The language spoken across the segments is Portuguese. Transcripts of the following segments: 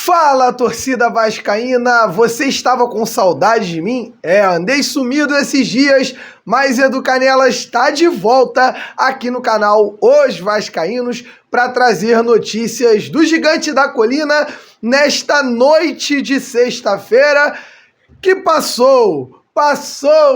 Fala, torcida vascaína! Você estava com saudade de mim? Andei sumido esses dias, mas Edu Canela está de volta aqui no canal Os Vascaínos para trazer notícias do Gigante da Colina nesta noite de sexta-feira que passou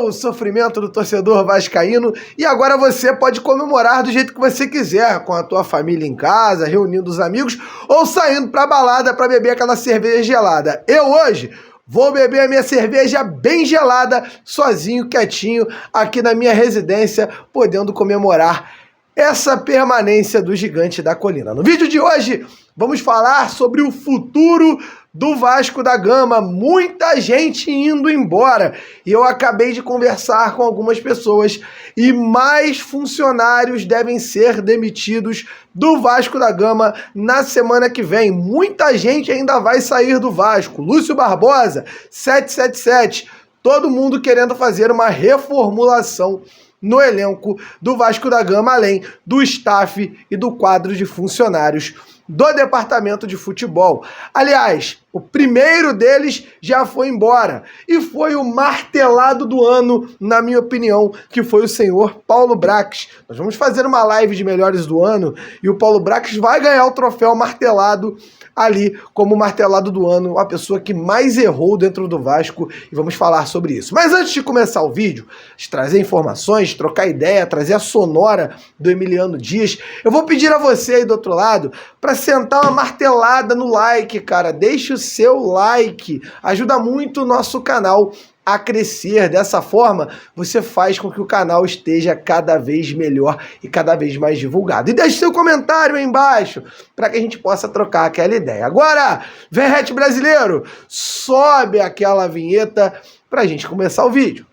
o sofrimento do torcedor vascaíno e agora você pode comemorar do jeito que você quiser, com a tua família em casa, reunindo os amigos ou saindo pra balada pra beber aquela cerveja gelada. Eu hoje vou beber a minha cerveja bem gelada, sozinho, quietinho, aqui na minha residência, podendo comemorar essa permanência do Gigante da Colina. No vídeo de hoje, vamos falar sobre o futuro do Vasco da Gama. Muita gente indo embora. E eu acabei de conversar com algumas pessoas e mais funcionários devem ser demitidos do Vasco da Gama na semana que vem. Muita gente ainda vai sair do Vasco. Lúcio Barbosa, 777. Todo mundo querendo fazer uma reformulação no elenco do Vasco da Gama, além do staff e do quadro de funcionários do departamento de futebol. Aliás, o primeiro deles já foi embora e foi o martelado do ano, na minha opinião, que foi o senhor Paulo Brax. Nós vamos fazer uma live de melhores do ano e o Paulo Brax vai ganhar o troféu martelado ali como martelado do ano, a pessoa que mais errou dentro do Vasco, e vamos falar sobre isso. Mas antes de começar o vídeo, de trazer informações, trocar ideia, trazer a sonora do Emiliano Dias, eu vou pedir a você aí do outro lado para sentar uma martelada no like, cara. Deixa o seu like, ajuda muito o nosso canal a crescer. Dessa forma, você faz com que o canal esteja cada vez melhor e cada vez mais divulgado. E deixe seu comentário aí embaixo para que a gente possa trocar aquela ideia. Agora, Verrete brasileiro, sobe aquela vinheta para a gente começar o vídeo.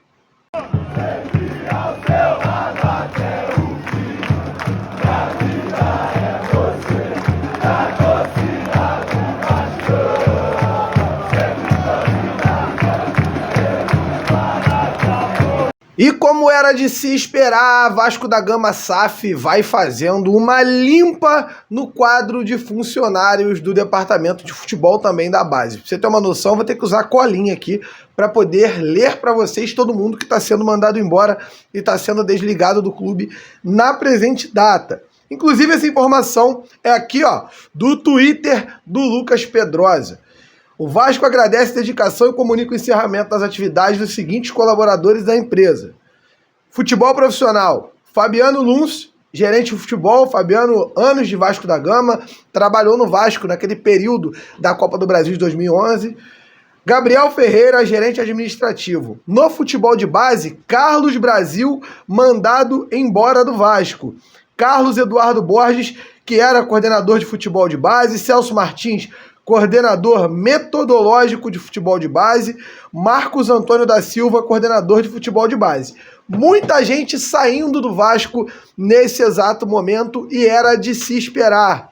E como era de se esperar, Vasco da Gama SAF vai fazendo uma limpa no quadro de funcionários do departamento de futebol também da base. Pra você ter uma noção, vou ter que usar a colinha aqui para poder ler para vocês todo mundo que está sendo mandado embora e está sendo desligado do clube na presente data. Inclusive essa informação é aqui, ó, do Twitter do Lucas Pedrosa. O Vasco agradece a dedicação e comunica o encerramento das atividades dos seguintes colaboradores da empresa. Futebol profissional, Fabiano Luns, gerente de futebol. Fabiano, anos de Vasco da Gama, trabalhou no Vasco naquele período da Copa do Brasil de 2011. Gabriel Ferreira, gerente administrativo. No futebol de base, Carlos Brasil, mandado embora do Vasco. Carlos Eduardo Borges, que era coordenador de futebol de base. Celso Martins, coordenador metodológico de futebol de base. Marcos Antônio da Silva, coordenador de futebol de base. Muita gente saindo do Vasco nesse exato momento e era de se esperar.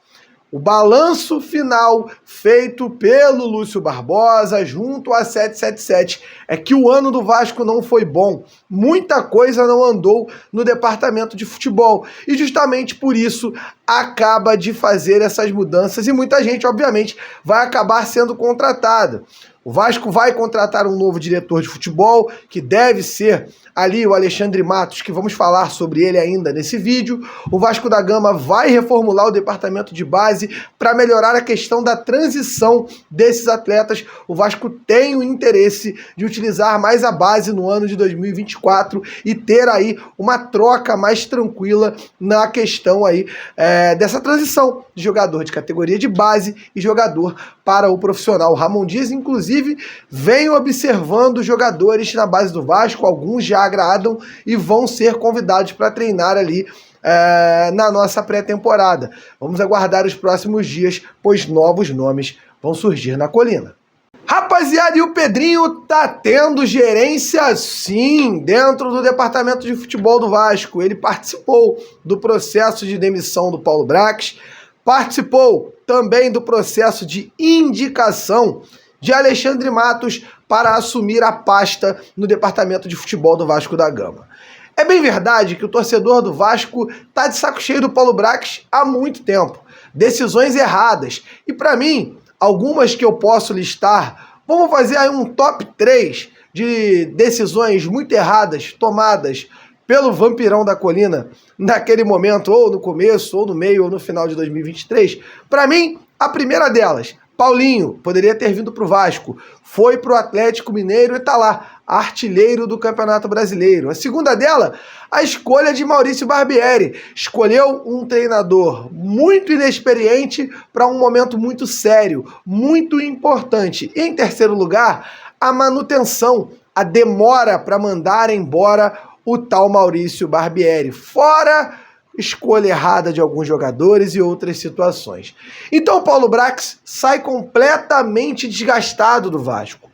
O balanço final feito pelo Lúcio Barbosa junto a 777 é que o ano do Vasco não foi bom. Muita coisa não andou no departamento de futebol e justamente por isso acaba de fazer essas mudanças e muita gente, obviamente, vai acabar sendo contratada. O Vasco vai contratar um novo diretor de futebol, que deve ser ali o Alexandre Matos, que vamos falar sobre ele ainda nesse vídeo. O Vasco da Gama vai reformular o departamento de base para melhorar a questão da transição desses atletas. O Vasco tem o interesse de utilizar mais a base no ano de 2024 e ter aí uma troca mais tranquila na questão aí dessa transição de jogador de categoria de base e jogador para o profissional. O Ramon Dias, inclusive, vem observando jogadores na base do Vasco, alguns já agradam e vão ser convidados para treinar ali na nossa pré-temporada. Vamos aguardar os próximos dias, pois novos nomes vão surgir na colina. Rapaziada, e o Pedrinho tá tendo gerência sim dentro do departamento de futebol do Vasco. Ele participou do processo de demissão do Paulo Brax, participou também do processo de indicação de Alexandre Matos para assumir a pasta no departamento de futebol do Vasco da Gama. É bem verdade que o torcedor do Vasco tá de saco cheio do Paulo Brax há muito tempo. Decisões erradas. E para mim, algumas que eu posso listar. Vamos fazer aí um top 3 de decisões muito erradas tomadas pelo Vampirão da Colina naquele momento, ou no começo, ou no meio, ou no final de 2023. Para mim, a primeira delas, Paulinho, poderia ter vindo para o Vasco, foi para o Atlético Mineiro e está lá, artilheiro do Campeonato Brasileiro. A segunda dela, a escolha de Maurício Barbieri. Escolheu um treinador muito inexperiente para um momento muito sério, muito importante. E em terceiro lugar, a manutenção, a demora para mandar embora o tal Maurício Barbieri. Fora escolha errada de alguns jogadores e outras situações. Então o Paulo Brax sai completamente desgastado do Vasco.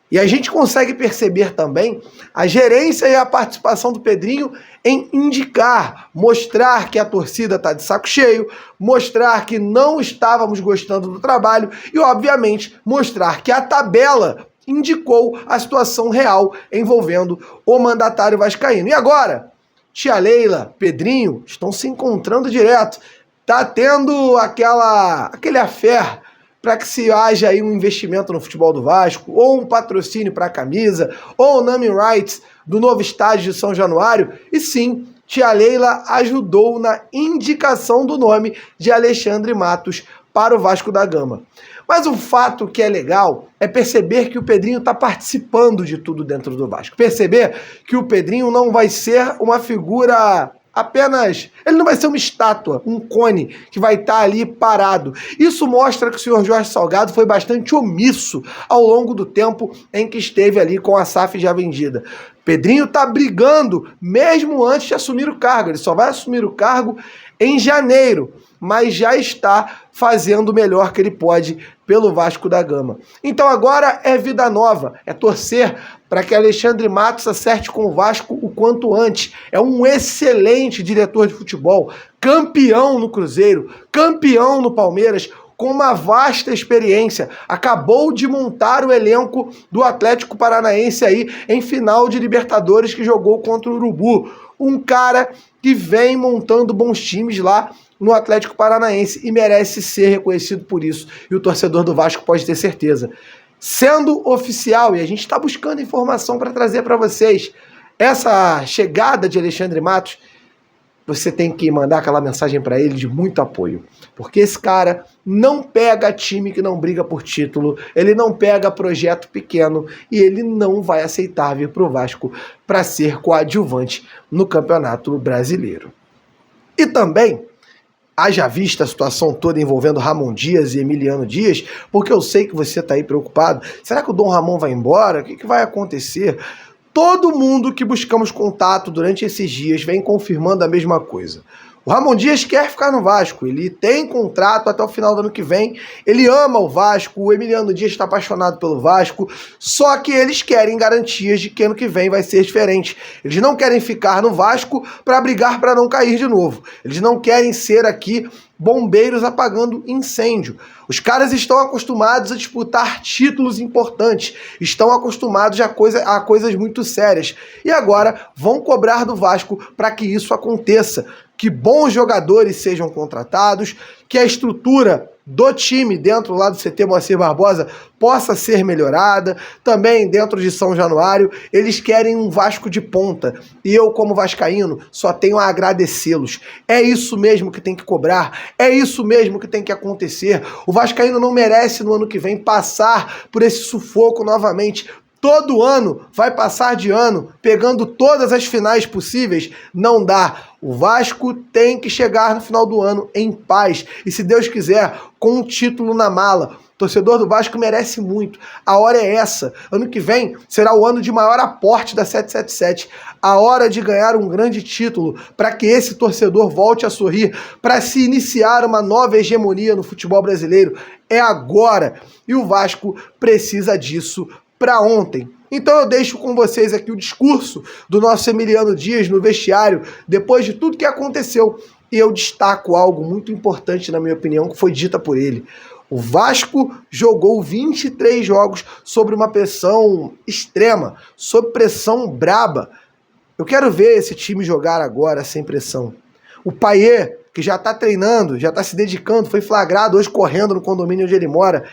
E a gente consegue perceber também a gerência e a participação do Pedrinho em indicar, mostrar que a torcida está de saco cheio, mostrar que não estávamos gostando do trabalho e, obviamente, mostrar que a tabela indicou a situação real envolvendo o mandatário vascaíno. E agora, tia Leila, Pedrinho, estão se encontrando direto. Tá tendo aquele affair para que se haja aí um investimento no futebol do Vasco, ou um patrocínio para a camisa, ou o naming rights do novo estádio de São Januário. E sim, tia Leila ajudou na indicação do nome de Alexandre Matos para o Vasco da Gama. Mas o fato que é legal é perceber que o Pedrinho está participando de tudo dentro do Vasco. Perceber que o Pedrinho não vai ser uma figura apenas... Ele não vai ser uma estátua, um cone que vai estar ali parado. Isso mostra que o senhor Jorge Salgado foi bastante omisso ao longo do tempo em que esteve ali com a SAF já vendida. Pedrinho está brigando mesmo antes de assumir o cargo. Ele só vai assumir o cargo em janeiro, mas já está fazendo o melhor que ele pode pelo Vasco da Gama. Então agora é vida nova, é torcer para que Alexandre Matos acerte com o Vasco o quanto antes. É um excelente diretor de futebol, campeão no Cruzeiro, campeão no Palmeiras, com uma vasta experiência. Acabou de montar o elenco do Atlético Paranaense aí em final de Libertadores que jogou contra o Urubu. Um cara que vem montando bons times lá no Atlético Paranaense e merece ser reconhecido por isso. E o torcedor do Vasco pode ter certeza. Sendo oficial, e a gente está buscando informação para trazer para vocês, essa chegada de Alexandre Matos, você tem que mandar aquela mensagem para ele de muito apoio. Porque esse cara não pega time que não briga por título, ele não pega projeto pequeno e ele não vai aceitar vir para o Vasco para ser coadjuvante no Campeonato Brasileiro. E também, haja vista a situação toda envolvendo Ramon Dias e Emiliano Dias, porque eu sei que você está aí preocupado. Será que o Dom Ramon vai embora? O que vai acontecer? Todo mundo que buscamos contato durante esses dias vem confirmando a mesma coisa. O Ramon Dias quer ficar no Vasco, ele tem contrato até o final do ano que vem, ele ama o Vasco, o Emiliano Dias está apaixonado pelo Vasco, só que eles querem garantias de que ano que vem vai ser diferente. Eles não querem ficar no Vasco para brigar para não cair de novo. Eles não querem ser aqui bombeiros apagando incêndio. Os caras estão acostumados a disputar títulos importantes, estão acostumados a coisas muito sérias. E agora vão cobrar do Vasco para que isso aconteça. Que bons jogadores sejam contratados, que a estrutura do time dentro lá do CT Moacir Barbosa possa ser melhorada. Também dentro de São Januário, eles querem um Vasco de ponta. E eu, como vascaíno, só tenho a agradecê-los. É isso mesmo que tem que cobrar, é isso mesmo que tem que acontecer. O vascaíno não merece no ano que vem passar por esse sufoco novamente. Todo ano vai passar de ano pegando todas as finais possíveis. Não dá. O Vasco tem que chegar no final do ano em paz. E se Deus quiser, com um título na mala. O torcedor do Vasco merece muito. A hora é essa. Ano que vem será o ano de maior aporte da 777. A hora de ganhar um grande título para que esse torcedor volte a sorrir, para se iniciar uma nova hegemonia no futebol brasileiro. É agora. E o Vasco precisa disso para ontem. Então eu deixo com vocês aqui o discurso do nosso Emiliano Dias no vestiário, depois de tudo que aconteceu. E eu destaco algo muito importante, na minha opinião, que foi dita por ele. O Vasco jogou 23 jogos sob uma pressão extrema, sob pressão braba. Eu quero ver esse time jogar agora sem pressão. O Payet, que já está treinando, já está se dedicando, foi flagrado hoje correndo no condomínio onde ele mora.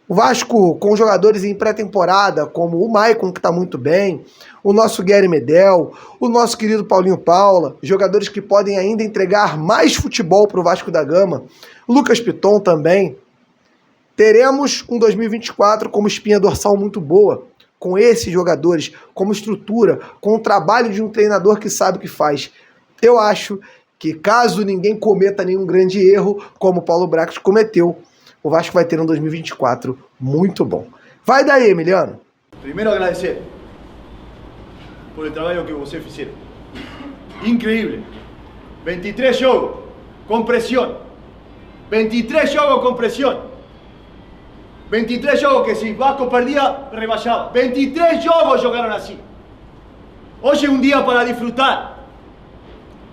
O Vasco com jogadores em pré-temporada, como o Maicon, que está muito bem, o nosso Guilherme Medel, o nosso querido Paulinho Paula, jogadores que podem ainda entregar mais futebol para o Vasco da Gama, Lucas Piton também. Teremos um 2024 como espinha dorsal muito boa, com esses jogadores, como estrutura, com o trabalho de um treinador que sabe o que faz. Eu acho que caso ninguém cometa nenhum grande erro, como o Paulo Brax cometeu, o Vasco vai ter um 2024 muito bom. Vai daí, Emiliano. Primeiro agradecer por el trabalho que vocês fizeram. Increíble. 23 jogos com pressão. 23 jogos com pressão. 23 jogos que se Vasco perdia, rebaixava. 23 jogos jogaram assim. Hoje é um dia para disfrutar.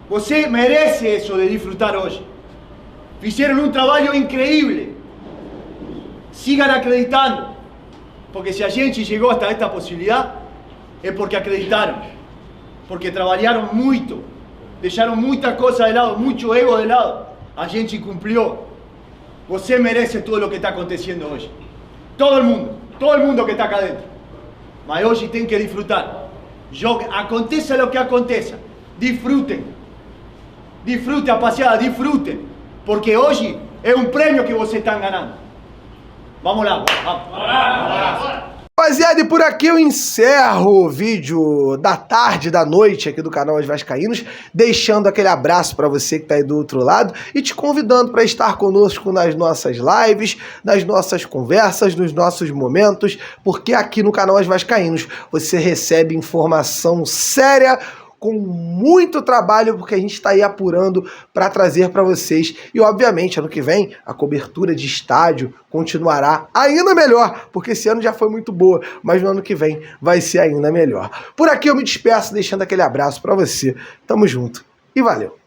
Você merece isso de disfrutar hoje. Fizeram um trabalho increíble. Sigan acreditando, porque si a gente llegó hasta esta posibilidad es porque acreditaron, porque trabajaron mucho, dejaron muchas cosas de lado, mucho ego de lado. A gente cumplió. Você merece todo lo que está aconteciendo hoy. Todo el mundo que está acá dentro. Mas hoy tienen que disfrutar. Aconteça lo que aconteça, disfruten. Disfruten, rapaziada, disfruten, porque hoy es un premio que vocês están ganando. Vamos lá, vamos. Rapaziada, e por aqui eu encerro o vídeo da tarde, da noite aqui do canal Os Vascaínos, deixando aquele abraço para você que tá aí do outro lado e te convidando para estar conosco nas nossas lives, nas nossas conversas, nos nossos momentos, porque aqui no canal Os Vascaínos você recebe informação séria, com muito trabalho, porque a gente está aí apurando para trazer para vocês. E, obviamente, ano que vem, a cobertura de estádio continuará ainda melhor, porque esse ano já foi muito boa, mas no ano que vem vai ser ainda melhor. Por aqui eu me despeço, deixando aquele abraço para você. Tamo junto e valeu!